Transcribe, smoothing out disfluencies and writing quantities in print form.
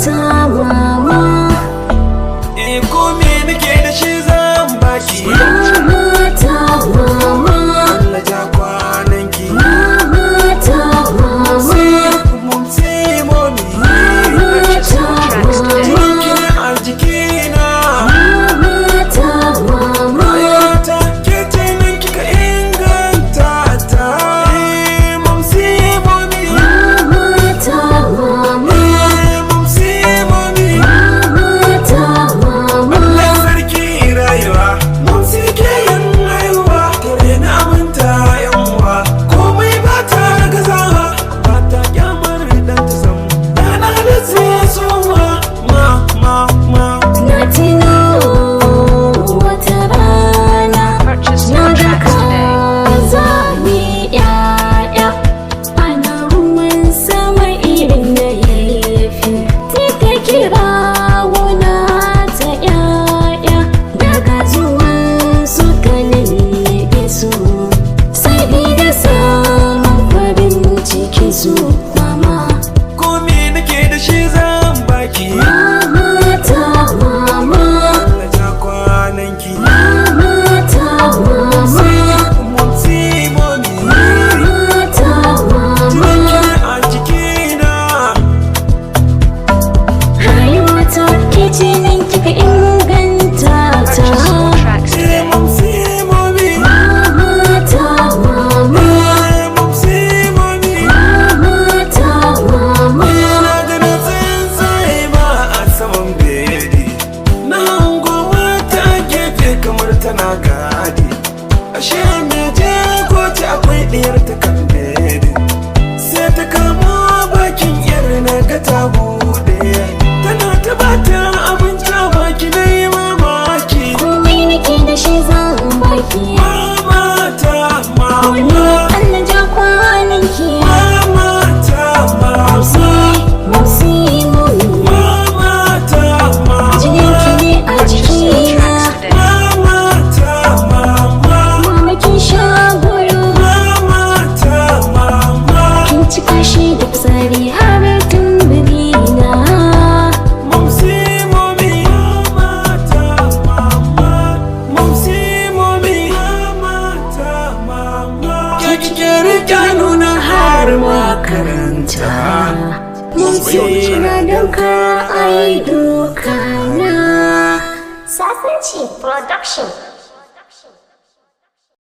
ta mama. Ko me nake da shi zan baki. Mama ta mama. Allah ja kwananki. Mama ta mama. Mun sai momi. Mama ta mama. Kina a jikina. Mama ta mama. Rayuwata ke ce nan kika inganta ta. Mun sai momi. Mama ta mama. Mun sai momi. Mama ta mama. Allah sarki rayuwa. Mun sai ke yin haihuwa. Tare na aminta yanwa. Komai ba ta gazawa. Ba ta kyamar dan ta samu. Dana da zai soma. Na tino wata rana na ga kaza mai ƴaƴa ana ruwan sama irin na yayyafi. Ta kira wuna ta ƴaƴa daga zuwan su kanin su sabida samun farin cikin su mama. Ko me nake da shi zan baki. Mama ta mama. Allah ja kwananki. Mama ta mama. Mun sai momi. Mama ta mama. Kina a jikina. Rayuwata ke ce nan kika inganta ta. Mun sai momi. Mama ta mama. Mun sai momi. Mama ta mama. Na ga na tsuntsaye ma a saman bedi. Na hango wata gefe kamar tana gadi. Ashe me je goce akwai ɗiyar ta kan bedi. Sai ta kamo bakin yar na ga ta buɗe. Tana ta bata abinci a baki na yi mamaki. Komai nake da shi zan baki. Mama ta Wani mama. Allah ja kwananki. Mama ta mama. Mumsi mumi. Mama ta mama. Jininki ne a jikina. Mama ta mama. Mama kin sha goyo. Mama ta mama. Kin cika shi da fitsari har tumburina. Mumsi momi. Mama ta mama. Mumsi momi. Mama ta mama. Ke kike rike nuna har makaranta. Mumsi na dauka ai dokana. Sasanci Production.